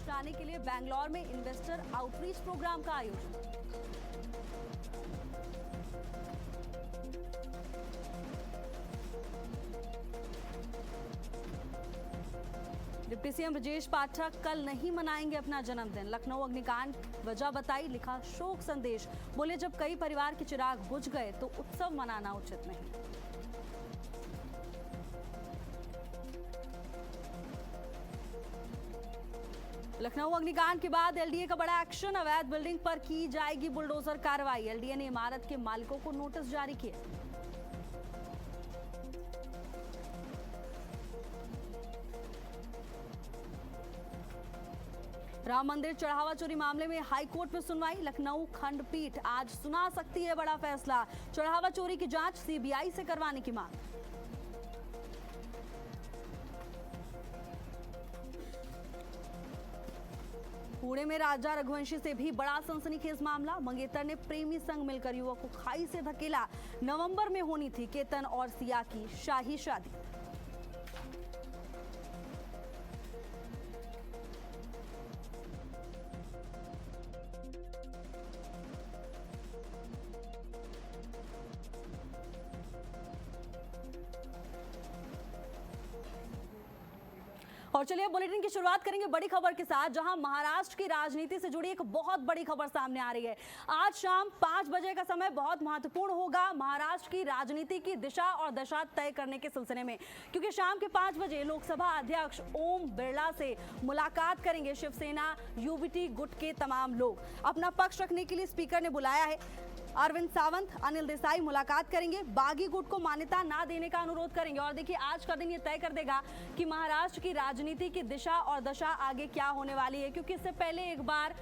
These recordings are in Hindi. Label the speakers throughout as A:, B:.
A: निवेश लाने के लिए बैंगलोर में इन्वेस्टर आउटरीच प्रोग्राम का आयोजन। डिप्टी सीएम ब्रजेश पाठक कल नहीं मनाएंगे अपना जन्मदिन। लखनऊ अग्निकांड वजह बताई, लिखा शोक संदेश। बोले जब कई परिवार के चिराग बुझ गए तो उत्सव मनाना उचित नहीं। लखनऊ अग्निकांड के बाद एलडीए का बड़ा एक्शन, अवैध बिल्डिंग पर की जाएगी बुलडोजर कार्रवाई। एलडीए ने इमारत के मालिकों को नोटिस जारी किए। राम मंदिर चढ़ावा चोरी मामले में हाई कोर्ट में सुनवाई। लखनऊ खंडपीठ आज सुना सकती है बड़ा फैसला। चढ़ावा चोरी की जांच सीबीआई से करवाने की मांग। पुणे में राजा रघुवंशी से भी बड़ा सनसनीखेज मामला। मंगेतर ने प्रेमी संग मिलकर युवक को खाई से धकेला। नवंबर में होनी थी केतन और सिया की शाही शादी। और चलिए बुलेटिन की शुरुआत करेंगे बड़ी खबर के साथ, जहां महाराष्ट्र की राजनीति से जुड़ी एक बहुत बड़ी खबर सामने आ रही है। आज शाम 5 बजे का समय बहुत महत्वपूर्ण होगा महाराष्ट्र की राजनीति की दिशा और दशा तय करने के सिलसिले में, क्योंकि शाम के 5 बजे लोकसभा अध्यक्ष ओम बिरला से मुलाकात करेंगे शिवसेना यूबीटी गुट के तमाम लोग। अपना पक्ष रखने के लिए स्पीकर ने बुलाया है। अरविंद सावंत, अनिल देसाई मुलाकात करेंगे। बागी गुट को मान्यता ना देने का अनुरोध करेंगे। और देखिए आज का दिन ये तय कर देगा कि महाराष्ट्र की राजनीति की दिशा और दशा आगे क्या होने वाली है, क्योंकि इससे पहले एक बार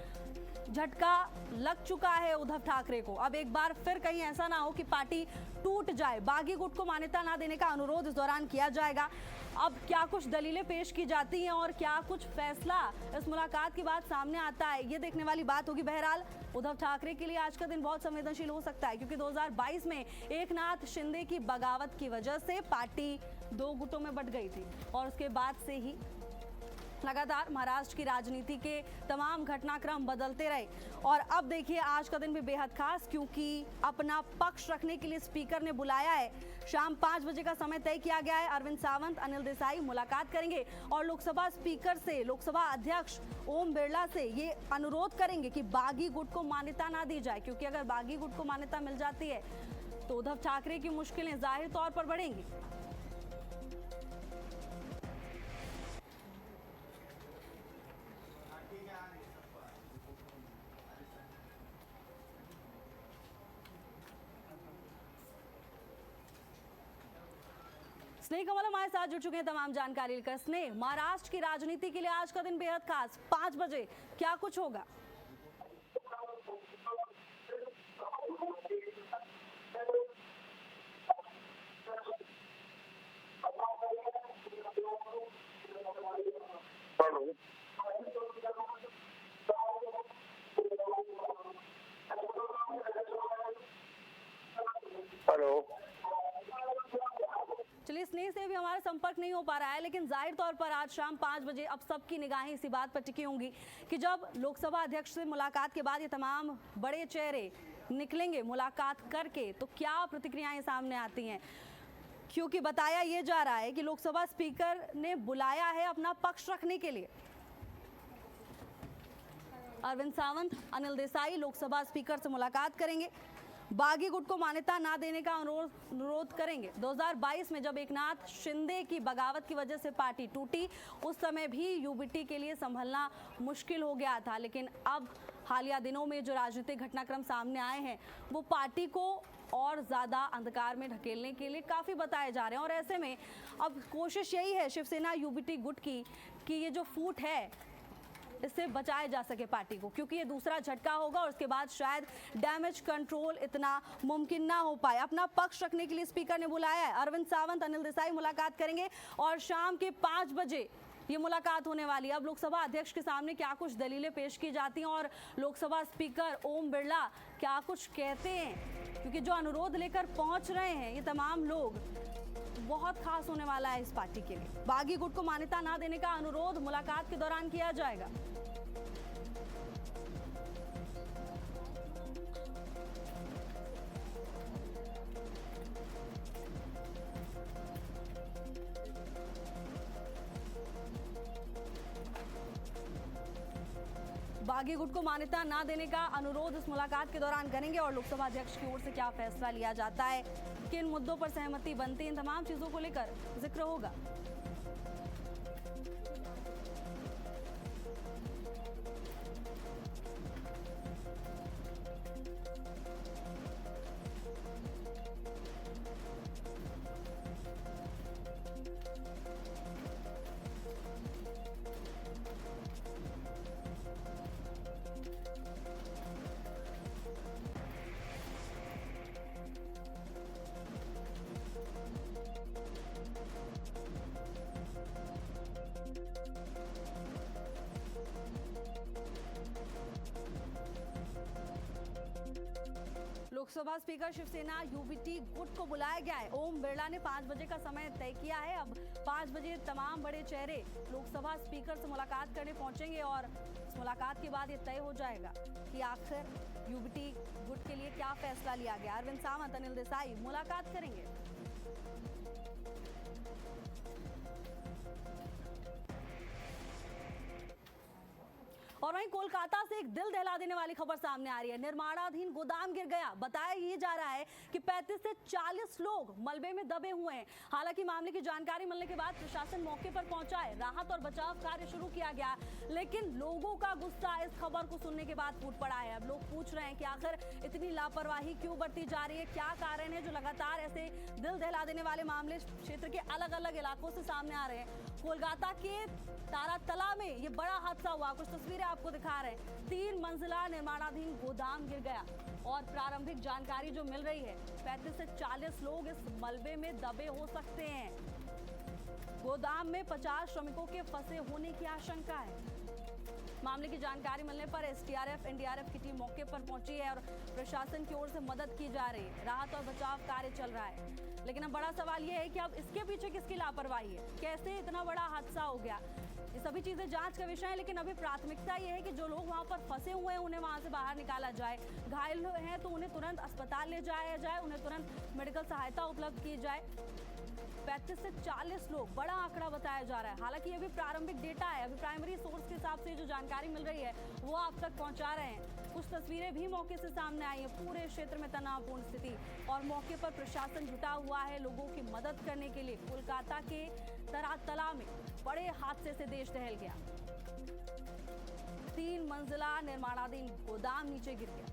A: झटका लग चुका है उद्धव ठाकरे को। अब एक बार फिर कहीं ऐसा ना हो कि पार्टी टूट जाए। बागी गुट को मान्यता ना देने का अनुरोध इस दौरान किया जाएगा। अब क्या कुछ दलीलें पेश की जाती हैं और क्या कुछ फैसला इस मुलाकात के बाद सामने आता है, ये देखने वाली बात होगी। बहरहाल उद्धव ठाकरे के लिए आज का दिन बहुत संवेदनशील हो सकता है, क्योंकि 2022 में एकनाथ शिंदे की बगावत की वजह से पार्टी 2 गुटों में बंट गई थी और उसके बाद से ही लगातार महाराष्ट्र की राजनीति के तमाम घटनाक्रम बदलते रहे। और अब देखिए आज का दिन भी बेहद खास, क्योंकि अपना पक्ष रखने के लिए स्पीकर ने बुलाया है। शाम 5 बजे का समय तय किया गया है। अरविंद सावंत, अनिल देसाई मुलाकात करेंगे और लोकसभा स्पीकर से, लोकसभा अध्यक्ष ओम बिरला से ये अनुरोध करेंगे कि बागी गुट को मान्यता ना दी जाए, क्योंकि अगर बागी गुट को मान्यता मिल जाती है तो उद्धव ठाकरे की मुश्किलें जाहिर तौर पर बढ़ेंगी। स्नेह कमल हमारे साथ जुड़ चुके हैं तमाम जानकारी लेकर। स्नेह, महाराष्ट्र की राजनीति के लिए आज का दिन बेहद खास, 5 बजे क्या कुछ होगा?
B: हेलो।
A: चलिए, स्नेह से भी हमारा संपर्क नहीं हो पा रहा है, लेकिन जाहिर तौर पर आज शाम 5 बजे अब सबकी निगाहें इसी बात पर टिकी होंगी कि जब लोकसभा अध्यक्ष से मुलाकात के बाद ये तमाम बड़े चेहरे निकलेंगे मुलाकात करके, तो क्या प्रतिक्रियाएं सामने आती हैं। क्योंकि बताया ये जा रहा है कि लोकसभा स्पीकर ने बुलाया है अपना पक्ष रखने के लिए। अरविंद सावंत, अनिल देसाई लोकसभा स्पीकर से मुलाकात करेंगे। बागी गुट को मान्यता ना देने का अनुरोध करेंगे। 2022 में जब एकनाथ शिंदे की बगावत की वजह से पार्टी टूटी, उस समय भी यूबीटी के लिए संभलना मुश्किल हो गया था, लेकिन अब हालिया दिनों में जो राजनीतिक घटनाक्रम सामने आए हैं वो पार्टी को और ज़्यादा अंधकार में ढकेलने के लिए काफ़ी बताए जा रहे हैं। और ऐसे में अब कोशिश यही है शिवसेना यूबीटी गुट की कि ये जो फूट है इससे बचाया जा सके पार्टी को, क्योंकि ये दूसरा झटका होगा और उसके बाद शायद डैमेज कंट्रोल इतना मुमकिन ना हो पाए। अपना पक्ष रखने के लिए स्पीकर ने बुलाया है। अरविंद सावंत, अनिल देसाई मुलाकात करेंगे और शाम के 5 बजे ये मुलाकात होने वाली है। अब लोकसभा अध्यक्ष के सामने क्या कुछ दलीलें पेश की जाती हैं और लोकसभा स्पीकर ओम बिरला क्या कुछ कहते हैं, क्योंकि जो अनुरोध लेकर पहुंच रहे हैं ये तमाम लोग, बहुत खास होने वाला है इस पार्टी के लिए। बागी गुट को मान्यता ना देने का अनुरोध मुलाकात के दौरान किया जाएगा। बागी गुट को मान्यता ना देने का अनुरोध इस मुलाकात के दौरान करेंगे और लोकसभा अध्यक्ष की ओर से क्या फैसला लिया जाता है, किन मुद्दों पर सहमति बनती है, इन तमाम चीजों को लेकर जिक्र होगा। लोकसभा स्पीकर शिवसेना यूबीटी गुट को बुलाया गया है। ओम बिरला ने 5 बजे का समय तय किया है। अब 5 बजे तमाम बड़े चेहरे लोकसभा स्पीकर से मुलाकात करने पहुंचेंगे और इस मुलाकात के बाद ये तय हो जाएगा कि आखिर यूबीटी गुट के लिए क्या फैसला लिया गया। अरविंद सावंत, अनिल देसाई मुलाकात करेंगे। और वहीं कोलकाता से एक दिल दहला देने वाली खबर सामने आ रही है। निर्माणाधीन गोदाम गिर गया। बताया ये जा रहा है कि 35 से 40 लोग मलबे में दबे हुए हैं। हालांकि मामले की जानकारी मिलने के बाद प्रशासन मौके पर पहुंचा है। राहत और बचाव कार्य शुरू किया गया, लेकिन लोगों का गुस्सा इस खबर को सुनने के बाद फूट पड़ा है। अब लोग पूछ रहे हैं कि आखिर इतनी लापरवाही क्यों बरती जा रही है, क्या कारण है जो लगातार ऐसे दिल दहला देने वाले मामले क्षेत्र के अलग अलग इलाकों से सामने आ रहे हैं। कोलकाता के तारातला में ये बड़ा हादसा हुआ। कुछ तस्वीरें आपको दिखा रहे हैं। 3 मंजिला निर्माणाधीन गोदाम गिर गया और प्रारंभिक जानकारी जो मिल रही है 35 से 40 लोग इस मलबे में दबे हो सकते हैं। गोदाम में 50 श्रमिकों के फंसे होने की आशंका है। मामले की जानकारी मिलने पर एसडीआरएफ, एनडीआरएफ की टीम मौके पर पहुंची है और प्रशासन की ओर से मदद की जा रही है। राहत और बचाव कार्य चल रहा है, लेकिन अब बड़ा सवाल यह है कि अब इसके पीछे किसकी लापरवाही है, कैसे इतना बड़ा हादसा हो गया। ये सभी चीजें जांच का विषय है, लेकिन अभी प्राथमिकता ये है कि जो लोग वहां पर फंसे हुए हैं उन्हें वहां से बाहर निकाला जाए। घायल हैं तो उन्हें तुरंत अस्पताल ले जाया जाए, उन्हें तुरंत मेडिकल सहायता उपलब्ध की जाए। 35 से 40 लोग, बड़ा आंकड़ा बताया जा रहा है। हालांकि ये भी प्रारंभिक डेटा है, अभी प्राइमरी सोर्स के हिसाब से जो जानकारी मिल रही है वो आप तक पहुंचा रहे हैं। कुछ तस्वीरें भी मौके से सामने आई है। पूरे क्षेत्र में तनावपूर्ण स्थिति और मौके पर प्रशासन जुटा हुआ है लोगों की मदद करने के लिए। कोलकाता के तारातला में बड़े हादसे से देश दहल गया। 3 मंजिला निर्माणाधीन गोदाम नीचे गिर गया।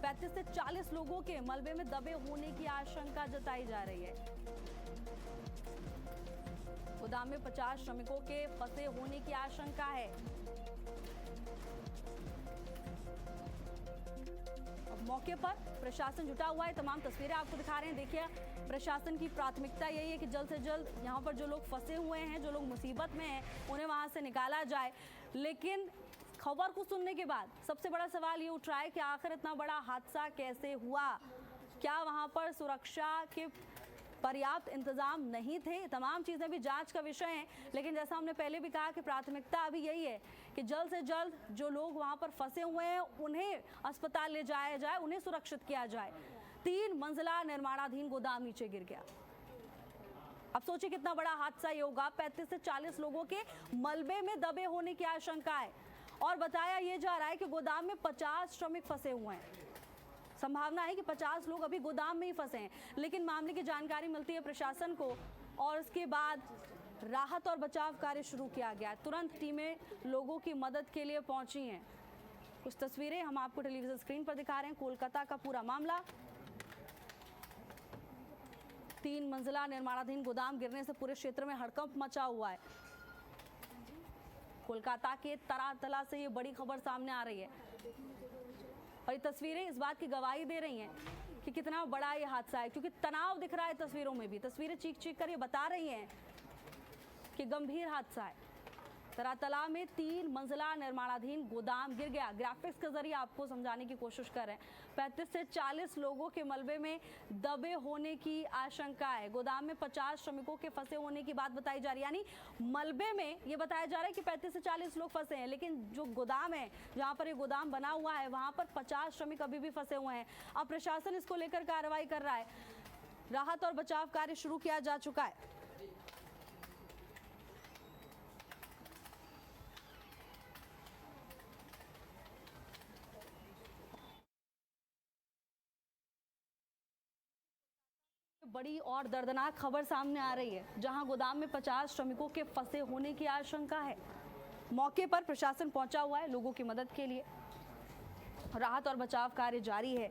A: 35 से 40 लोगों के मलबे में दबे होने की आशंका जताई जा रही है। गोदाम में 50 श्रमिकों के फंसे होने की आशंका है। अब मौके पर प्रशासन जुटा हुआ है। तमाम तस्वीरें आपको दिखा रहे हैं। देखिए, प्रशासन की प्राथमिकता यही है कि जल्द से जल्द यहाँ पर जो लोग फंसे हुए हैं, जो लोग मुसीबत में हैं, उन्हें वहां से निकाला जाए। लेकिन खबर को सुनने के बाद सबसे बड़ा सवाल ये उठ रहा है कि आखिर इतना बड़ा हादसा कैसे हुआ। क्या वहां पर सुरक्षा के पर्याप्त इंतजाम नहीं थे? तमाम चीजें भी जांच का विषय हैं, लेकिन जैसा हमने पहले भी कहा कि प्राथमिकता अभी यही है कि जल्द से जल्द जो लोग वहां पर फंसे हुए हैं उन्हें अस्पताल ले जाया जाए, उन्हें सुरक्षित किया जाए। 3 मंजिला निर्माणाधीन गोदाम नीचे गिर गया। अब सोचिए कितना बड़ा हादसा ये होगा। 35 से 40 लोगों के मलबे में दबे होने की आशंका है और बताया यह जा रहा है कि गोदाम में 50 श्रमिक फंसे हुए हैं। संभावना है कि 50 लोग अभी गोदाम में ही फंसे हैं, लेकिन मामले की जानकारी मिलती है प्रशासन को और उसके बाद राहत और बचाव कार्य शुरू किया गया। तुरंत टीमें लोगों की मदद के लिए पहुंची हैं। कुछ तस्वीरें हम आपको टेलीविजन स्क्रीन पर दिखा रहे हैं। कोलकाता का पूरा मामला। 3 मंजिला निर्माणाधीन गोदाम गिरने से पूरे क्षेत्र में हड़कंप मचा हुआ है। कोलकाता के तारातला से ये बड़ी खबर सामने आ रही है और ये तस्वीरें इस बात की गवाही दे रही हैं कि कितना बड़ा ये हादसा है, क्योंकि तनाव दिख रहा है तस्वीरों में भी। तस्वीरें चीख चीख कर ये बता रही हैं कि गंभीर हादसा है। तारातला में 3 मंजिला निर्माणाधीन गोदाम गिर गया। ग्राफिक्स के जरिए आपको समझाने की कोशिश कर रहे हैं। 35 से 40 लोगों के मलबे में दबे होने की आशंका है। गोदाम में 50 श्रमिकों के फंसे होने की बात बताई जा रही है। यानी मलबे में ये बताया जा रहा है कि 35 से 40 लोग फंसे हैं, लेकिन जो गोदाम है, जहां पर ये गोदाम बना हुआ है, वहां पर 50 श्रमिक अभी भी फंसे हुए हैं। अब प्रशासन इसको लेकर कार्रवाई कर रहा है। राहत और बचाव कार्य शुरू किया जा चुका है। बड़ी और दर्दनाक खबर सामने आ रही है, जहां गोदाम में 50 श्रमिकों के फंसे होने की आशंका है। मौके पर प्रशासन पहुंचा हुआ है लोगों की मदद के लिए। राहत और बचाव कार्य जारी है।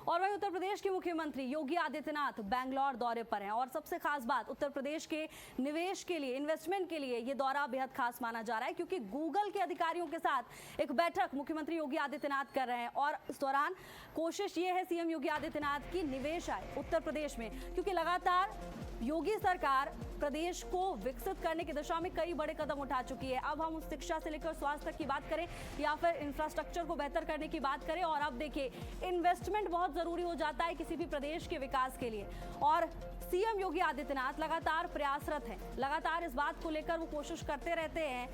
A: और वहीं उत्तर प्रदेश के मुख्यमंत्री योगी आदित्यनाथ बेंगलोर दौरे पर हैं और सबसे खास बात, उत्तर प्रदेश के निवेश के लिए, इन्वेस्टमेंट के लिए ये दौरा बेहद खास माना जा रहा है, क्योंकि गूगल के अधिकारियों के साथ एक बैठक मुख्यमंत्री योगी आदित्यनाथ कर रहे हैं। और इस दौरान कोशिश ये है सीएम योगी आदित्यनाथ की निवेश आए उत्तर प्रदेश में, क्योंकि लगातार योगी सरकार प्रदेश को विकसित करने की दिशा में कई बड़े कदम उठा चुकी है। अब हम शिक्षा से लेकर स्वास्थ्य तक की बात करें या फिर इंफ्रास्ट्रक्चर को बेहतर करने की बात करें, और अब देखिए इन्वेस्टमेंट बहुत जरूरी हो जाता है किसी भी प्रदेश के विकास के लिए। और सीएम योगी आदित्यनाथ लगातार प्रयासरत हैं, लगातार इस बात को लेकर वो कोशिश करते रहते हैं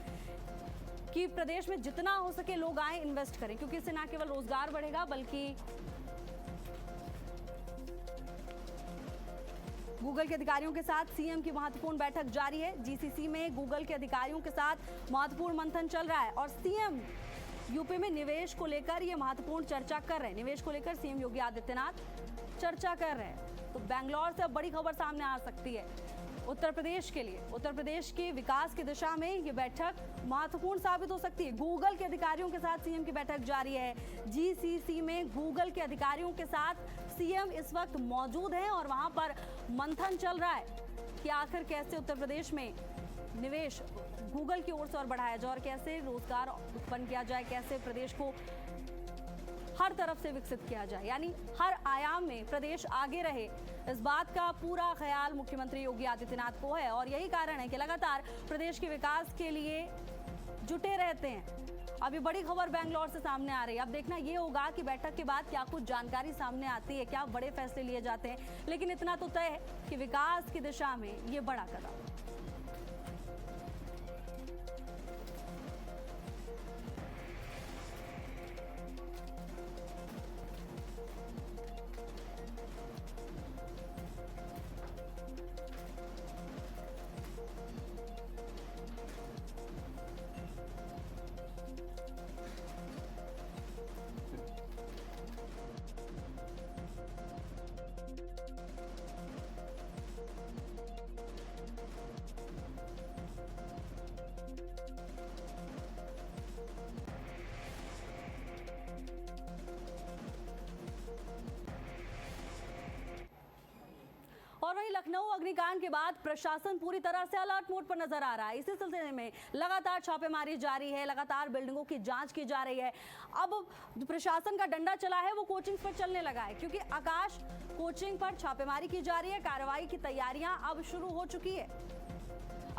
A: कि प्रदेश में जितना हो सके लोग आए, इन्वेस्ट करें, क्योंकि इससे न केवल रोजगार बढ़ेगा बल्कि गूगल के अधिकारियों के साथ सीएम की महत्वपूर्ण बैठक जारी है। जीसीसी में गूगल के अधिकारियों के साथ महत्वपूर्ण मंथन चल रहा है और सीएम यूपी में निवेश को लेकर ये महत्वपूर्ण चर्चा कर रहे हैं। निवेश को लेकर सीएम योगी आदित्यनाथ चर्चा कर रहे हैं। तो बेंगलोर से अब बड़ी खबर सामने आ सकती है उत्तर प्रदेश के लिए। उत्तर प्रदेश के विकास की दिशा में ये बैठक महत्वपूर्ण साबित हो सकती है। गूगल के अधिकारियों के साथ सीएम की बैठक जारी है। जीसीसी में गूगल के अधिकारियों के साथ सीएम इस वक्त मौजूद हैं और वहां पर मंथन चल रहा है कि आखिर कैसे उत्तर प्रदेश में निवेश गूगल की ओर से और बढ़ाया जाए और कैसे रोजगार उत्पन्न किया जाए, कैसे प्रदेश को हर तरफ से विकसित किया जाए, यानी हर आयाम में प्रदेश आगे रहे। इस बात का पूरा ख्याल मुख्यमंत्री योगी आदित्यनाथ को है और यही कारण है कि लगातार प्रदेश के विकास के लिए जुटे रहते हैं। अभी बड़ी खबर बेंगलोर से सामने आ रही है। अब देखना ये होगा कि बैठक के बाद क्या कुछ जानकारी सामने आती है, क्या बड़े फैसले लिए जाते हैं, लेकिन इतना तो तय है कि विकास की दिशा में ये बड़ा कदम। और वहीं लखनऊ अग्निकांड के बाद प्रशासन पूरी तरह से अलर्ट मोड पर नजर आ रहा है। इसी सिलसिले में लगातार छापेमारी जारी है, लगातार बिल्डिंगों की जांच की जा रही है। अब जो प्रशासन का डंडा चला है वो कोचिंग पर चलने लगा है, क्योंकि आकाश कोचिंग पर छापेमारी की जा रही है। कार्रवाई की तैयारियां अब शुरू हो चुकी है।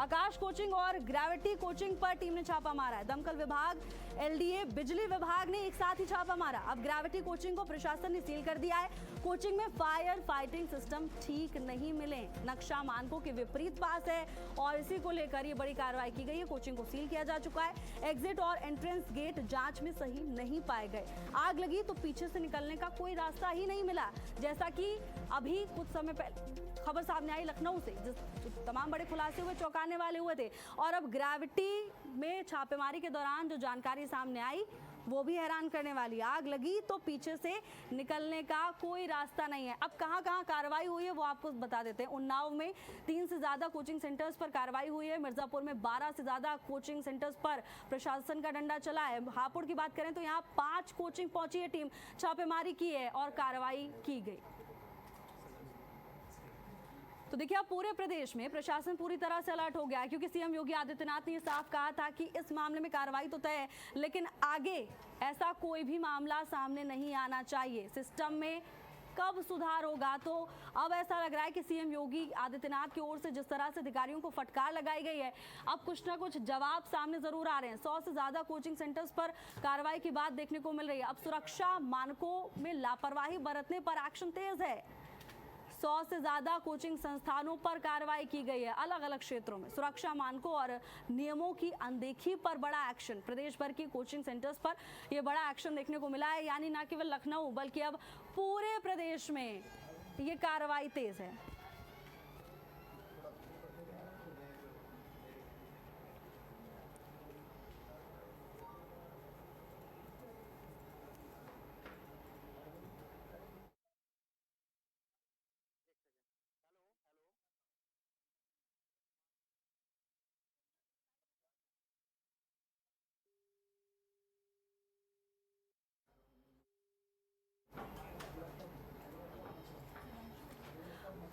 A: आकाश कोचिंग और ग्रेविटी कोचिंग पर टीम ने छापा मारा है। दमकल विभाग, एलडीए, बिजली विभाग ने एक साथ ही छापा मारा। अब ग्रेविटी कोचिंग को प्रशासन ने सील कर दिया है। कोचिंग में फायर फाइटिंग सिस्टम ठीक नहीं मिले, नक्शा मानकों के विपरीत पास है और इसी को लेकर ये बड़ी कार्रवाई की गई है। कोचिंग को सील किया जा चुका है। एग्जिट और एंट्रेंस गेट जांच में सही नहीं पाए गए। आग लगी तो पीछे से निकलने का कोई रास्ता ही नहीं मिला, जैसा कि अभी कुछ समय पहले खबर सामने आई लखनऊ से, जिस तमाम बड़े खुलासे हुए, चौंकाने वाले हुए थे। और अब ग्रेविटी में छापेमारी के दौरान जो जानकारी सामने आई वो भी हैरान करने वाली। आग लगी तो पीछे से निकलने का कोई रास्ता नहीं है। अब कहां कहां कार्रवाई हुई है वो आपको बता देते हैं। उन्नाव में 3 से ज्यादा कोचिंग सेंटर्स पर कार्रवाई हुई है। मिर्जापुर में 12 से ज्यादा कोचिंग सेंटर्स पर प्रशासन का डंडा चला है। हापुड़ की बात करें तो यहाँ 5 कोचिंग पहुंची है टीम, छापेमारी की है और कार्रवाई की गई। तो देखिए अब पूरे प्रदेश में प्रशासन पूरी तरह से अलर्ट हो गया है, क्योंकि सीएम योगी आदित्यनाथ ने साफ कहा था कि इस मामले में कार्रवाई तो तय है, लेकिन आगे ऐसा कोई भी मामला सामने नहीं आना चाहिए। सिस्टम में कब सुधार होगा, तो अब ऐसा लग रहा है कि सीएम योगी आदित्यनाथ की ओर से जिस तरह से अधिकारियों को फटकार लगाई गई है, अब कुछ ना कुछ जवाब सामने जरूर आ रहे हैं। 100 से ज्यादा कोचिंग सेंटर्स पर कार्रवाई की बात देखने को मिल रही है। अब सुरक्षा मानकों में लापरवाही बरतने पर एक्शन तेज है। 100 से ज्यादा कोचिंग संस्थानों पर कार्रवाई की गई है। अलग अलग क्षेत्रों में सुरक्षा मानकों और नियमों की अनदेखी पर बड़ा एक्शन। प्रदेश भर की कोचिंग सेंटर्स पर यह बड़ा एक्शन देखने को मिला है, यानी न केवल लखनऊ बल्कि अब पूरे प्रदेश में ये कार्रवाई तेज है।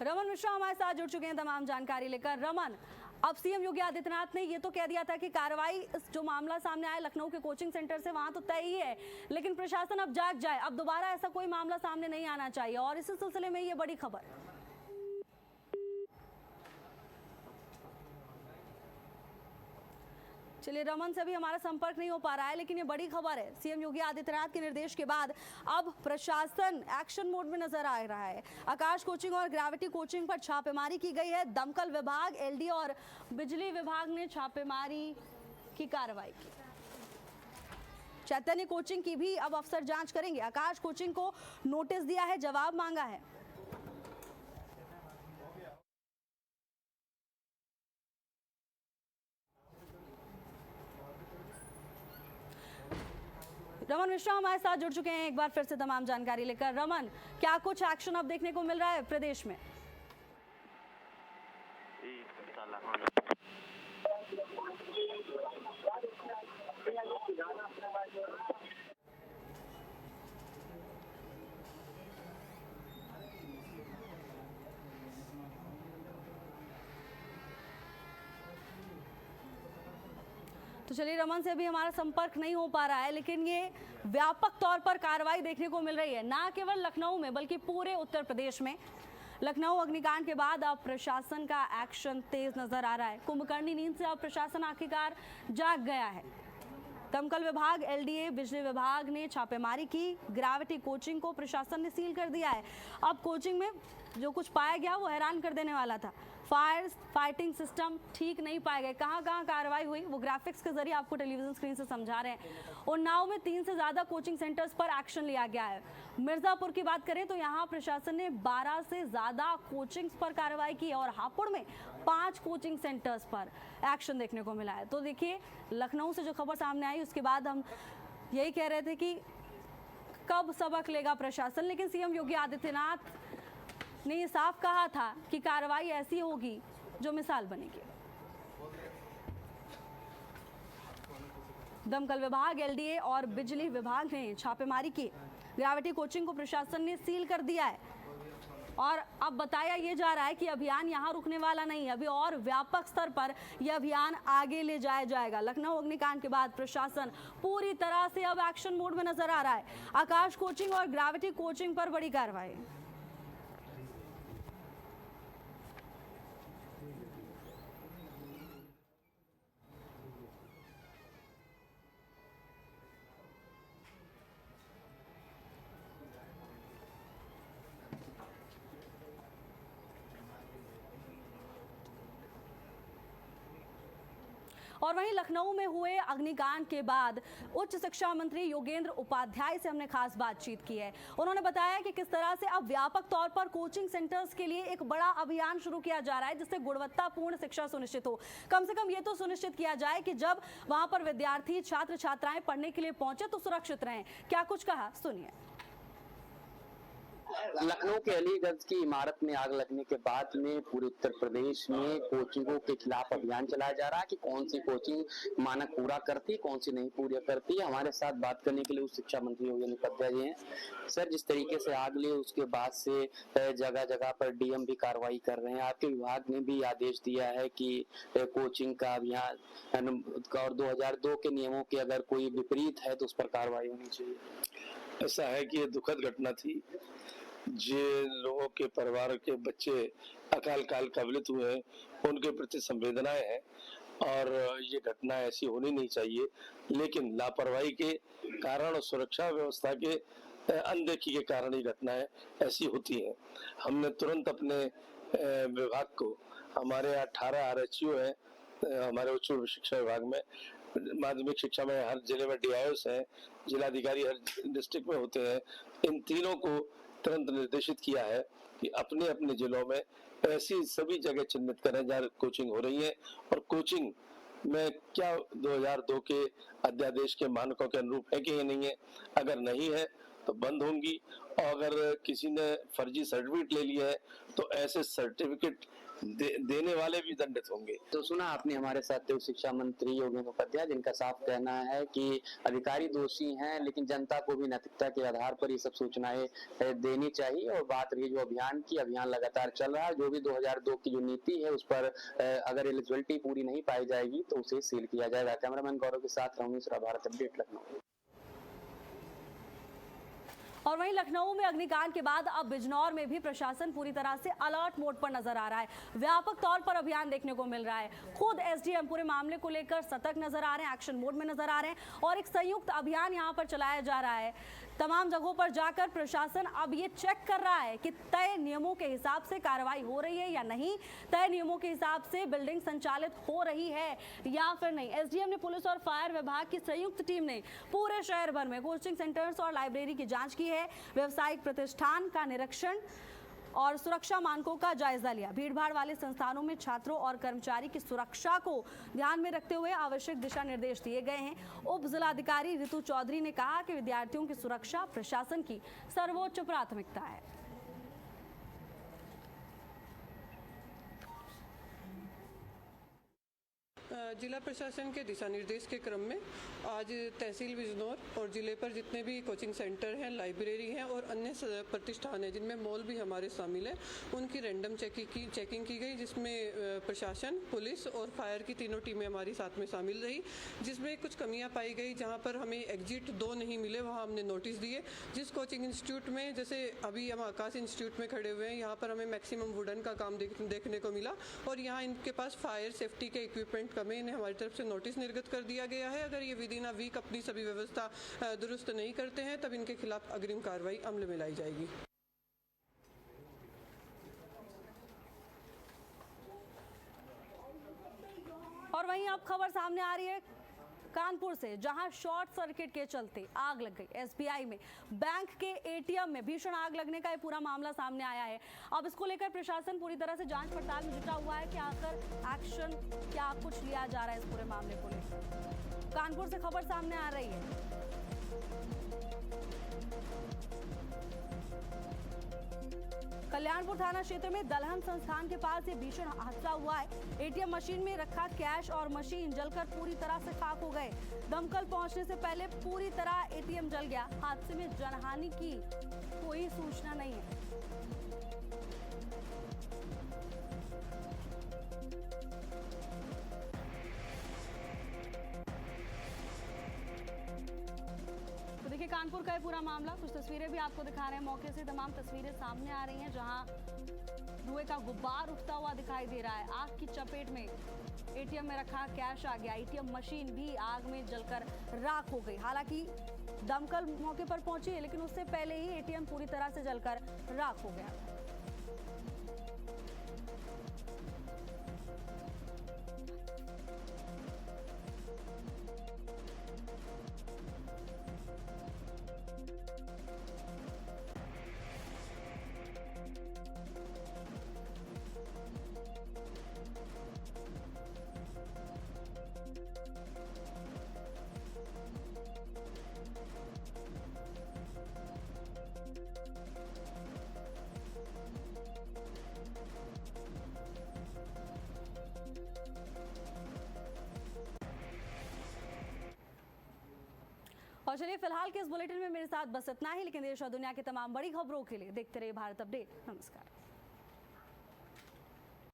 A: रमन मिश्रा हमारे साथ जुड़ चुके हैं तमाम जानकारी लेकर। रमन, अब सीएम योगी आदित्यनाथ ने ये तो कह दिया था कि कार्रवाई जो मामला सामने आया लखनऊ के कोचिंग सेंटर से वहां तो तय ही है, लेकिन प्रशासन अब जाग जाए, अब दोबारा ऐसा कोई मामला सामने नहीं आना चाहिए, और इसी सिलसिले में ये बड़ी खबर। चलिए, रमन से भी हमारा संपर्क नहीं हो पा रहा है, लेकिन ये बड़ी खबर है। सीएम योगी आदित्यनाथ के निर्देश के बाद अब प्रशासन एक्शन मोड में नजर आ रहा है। आकाश कोचिंग और ग्रेविटी कोचिंग पर छापेमारी की गई है। दमकल विभाग, एलडी और बिजली विभाग ने छापेमारी की कार्रवाई की। चैतन्य कोचिंग की भी अब अफसर जांच करेंगे। आकाश कोचिंग को नोटिस दिया है, जवाब मांगा है। रमन मिश्रा हमारे साथ जुड़ चुके हैं एक बार फिर से तमाम जानकारी लेकर। रमन, क्या कुछ एक्शन अब देखने को मिल रहा है प्रदेश में? तो चलिए, रमन से भी हमारा संपर्क नहीं हो पा रहा है, लेकिन ये व्यापक तौर पर कार्रवाई देखने को मिल रही है, ना केवल लखनऊ में बल्कि पूरे उत्तर प्रदेश में। लखनऊ अग्निकांड के बाद अब प्रशासन का एक्शन तेज नजर आ रहा है। कुंभकर्णी नींद से अब प्रशासन आखिरकार जाग गया है। दमकल विभाग, एलडीए, बिजली विभाग ने छापेमारी की। ग्रेविटी कोचिंग को प्रशासन ने सील कर दिया है। अब कोचिंग में जो कुछ पाया गया वो हैरान कर देने वाला था। फाइटिंग सिस्टम ठीक नहीं पाए गए। कहां कहां कार्रवाई हुई वो ग्राफिक्स के जरिए आपको टेलीविजन स्क्रीन से समझा रहे हैं। उन्नाव में 3 से ज्यादा कोचिंग सेंटर्स पर एक्शन लिया गया है। मिर्जापुर की बात करें तो यहां प्रशासन ने 12 से ज्यादा कोचिंग्स पर कार्रवाई की और हापुड़ में 5 कोचिंग सेंटर्स पर एक्शन देखने को मिला है। तो देखिए, लखनऊ से जो खबर सामने आई उसके बाद हम यही कह रहे थे कि कब सबक लेगा प्रशासन, लेकिन सीएम योगी आदित्यनाथ ने ये साफ कहा था कि कार्रवाई ऐसी होगी जो मिसाल बनेगी। दमकल विभाग, एलडीए और बिजली विभाग ने छापेमारी की। ग्रेविटी कोचिंग को प्रशासन ने सील कर दिया है और अब बताया ये जा रहा है कि अभियान यहां रुकने वाला नहीं है, अभी और व्यापक स्तर पर यह अभियान आगे ले जाया जाएगा। लखनऊ अग्निकांड के बाद प्रशासन पूरी तरह से अब एक्शन मोड में नजर आ रहा है। आकाश कोचिंग और ग्रेविटी कोचिंग पर बड़ी कार्रवाई। और वहीं लखनऊ में हुए अग्निकांड के बाद उच्च शिक्षा मंत्री योगेंद्र उपाध्याय से हमने खास बातचीत की है। उन्होंने बताया कि किस तरह से अब व्यापक तौर पर कोचिंग सेंटर्स के लिए एक बड़ा अभियान शुरू किया जा रहा है, जिससे गुणवत्तापूर्ण शिक्षा सुनिश्चित हो। कम से कम ये तो सुनिश्चित किया जाए कि जब वहां पर विद्यार्थी, छात्र छात्राएं पढ़ने के लिए पहुंचे तो सुरक्षित रहें। क्या कुछ कहा, सुनिए।
B: लखनऊ के अलीगंज की इमारत में आग लगने के बाद में पूरे उत्तर प्रदेश में कोचिंगों के खिलाफ अभियान चलाया जा रहा है कि कौन सी कोचिंग मानक पूरा करती, कौन सी नहीं पूरा करती। हमारे साथ बात करने के लिए उच्च शिक्षा मंत्री योगेंद्र उपाध्याय जी हैं। सर, जिस तरीके से आग लगी उसके बाद से जगह जगह पर डीएम भी कार्रवाई कर रहे हैं। आपके विभाग ने भी आदेश दिया है कि कोचिंग का अभियान और 2002 के नियमों के अगर कोई विपरीत है तो उस पर कार्रवाई होनी चाहिए।
C: ऐसा है कि ये दुखद घटना थी। जिन लोगों के परिवार के बच्चे अकाल काल कवलित हुए हैं उनके प्रति संवेदनाएं हैं और ये घटना ऐसी होनी नहीं चाहिए, लेकिन लापरवाही के कारण और सुरक्षा व्यवस्था के अनदेखी के कारण ही घटनाएं ऐसी होती हैं। हमने तुरंत अपने विभाग को, हमारे 18 आरएचओ हैं हमारे उच्च शिक्षा विभाग में, माध्यमिक शिक्षा में हर जिले में डीआईओस हैं, जिलाधिकारी हर डिस्ट्रिक्ट में होते हैं, इन तीनों को तुरंत निर्देशित किया है कि अपने अपने जिलों में ऐसी सभी जगह चिन्हित करें जहाँ कोचिंग हो रही है, और कोचिंग में क्या 2002 के अध्यादेश के मानकों के अनुरूप है कि ये नहीं है, अगर नहीं है तो बंद होंगी, और अगर किसी ने फर्जी सर्टिफिकेट ले लिया है तो ऐसे सर्टिफिकेट देने वाले भी दंडित होंगे।
B: तो सुना आपने हमारे साथ शिक्षा मंत्री योगेंद्र उपाध्याय, जिनका साफ कहना है कि अधिकारी दोषी हैं, लेकिन जनता को भी नैतिकता के आधार पर ये सब सूचनाएं देनी चाहिए। और बात रही जो अभियान की, अभियान लगातार चल रहा है। जो भी 2002 की जो नीति है उस पर अगर एलिजिबिलिटी पूरी नहीं पाई जाएगी तो उसे सील किया जाएगा। कैमरामैन गौरव के साथ रमेश, भारत अपडेट, लखनऊ।
A: और वहीं लखनऊ में अग्निकांड के बाद अब बिजनौर में भी प्रशासन पूरी तरह से अलर्ट मोड पर नजर आ रहा है। व्यापक तौर पर अभियान देखने को मिल रहा है। खुद एसडीएम पूरे मामले को लेकर सतर्क नजर आ रहे हैं, एक्शन मोड में नजर आ रहे हैं, और एक संयुक्त अभियान यहां पर चलाया जा रहा है। तमाम जगहों पर जाकर प्रशासन अब ये चेक कर रहा है कि तय नियमों के हिसाब से कार्रवाई हो रही है या नहीं, तय नियमों के हिसाब से बिल्डिंग संचालित हो रही है या फिर नहीं। एसडीएम ने पुलिस और फायर विभाग की संयुक्त टीम ने पूरे शहर भर में कोचिंग सेंटर्स और लाइब्रेरी की जांच की है, व्यावसायिक प्रतिष्ठान का निरीक्षण और सुरक्षा मानकों का जायजा लिया। भीड़भाड़ वाले संस्थानों में छात्रों और कर्मचारी की सुरक्षा को ध्यान में रखते हुए आवश्यक दिशा निर्देश दिए गए हैं। उप जिलाधिकारी ऋतु चौधरी ने कहा कि विद्यार्थियों की सुरक्षा प्रशासन की सर्वोच्च प्राथमिकता है।
D: जिला प्रशासन के दिशा निर्देश के क्रम में आज तहसील बिजनौर और जिले पर जितने भी कोचिंग सेंटर हैं, लाइब्रेरी हैं और अन्य प्रतिष्ठान हैं, जिनमें मॉल भी हमारे शामिल है, उनकी रैंडम चेकिंग की गई, जिसमें प्रशासन, पुलिस और फायर की तीनों टीमें हमारी साथ में शामिल रही। जिसमें कुछ कमियां पाई गई, जहां पर हमें एग्जिट 2 नहीं मिले, वहां हमने नोटिस दिए। जिस कोचिंग इंस्टीट्यूट में, जैसे अभी हम आकाश इंस्टीट्यूट में खड़े हुए हैं, यहाँ पर हमें मैक्सिमम वुडन का काम देखने को मिला और यहाँ इनके पास फायर सेफ्टी के इक्विपमेंट कम है। इन्हें हमारी तरफ से नोटिस निर्गत कर दिया गया है। अगर ये विद इन अ वीक अपनी सभी व्यवस्था दुरुस्त नहीं करते हैं तब इनके खिलाफ अग्रिम कार्रवाई अमल में लाई जाएगी।
A: और वहीं अब खबर सामने आ रही है कानपुर से, जहां शॉर्ट सर्किट के चलते आग लग गई। एसबीआई में बैंक के एटीएम में भीषण आग लगने का ये पूरा मामला सामने आया है। अब इसको लेकर प्रशासन पूरी तरह से जांच पड़ताल में जुटा हुआ है कि आखिर एक्शन क्या कुछ लिया जा रहा है इस पूरे मामले को लेकर। कानपुर से खबर सामने आ रही है। कल्याणपुर थाना क्षेत्र में दलहन संस्थान के पास ये भीषण हादसा हुआ है। एटीएम मशीन में रखा कैश और मशीन जलकर पूरी तरह से खाक हो गए। दमकल पहुंचने से पहले पूरी तरह एटीएम जल गया। हादसे में जनहानि की कोई सूचना नहीं है। देखिए कानपुर का ये पूरा मामला, कुछ तस्वीरें भी आपको दिखा रहे हैं। मौके से तमाम तस्वीरें सामने आ रही हैं, जहां धुएं का गुब्बार उठता हुआ दिखाई दे रहा है। आग की चपेट में एटीएम में रखा कैश आ गया। एटीएम मशीन भी आग में जलकर राख हो गई। हालांकि दमकल मौके पर पहुंची है, लेकिन उससे पहले ही एटीएम पूरी तरह से जलकर राख हो गया। और चलिए फिलहाल के इस बुलेटिन में मेरे साथ बस इतना ही, लेकिन देश और दुनिया की तमाम बड़ी खबरों के लिए देखते रहिए भारत अपडेट। नमस्कार।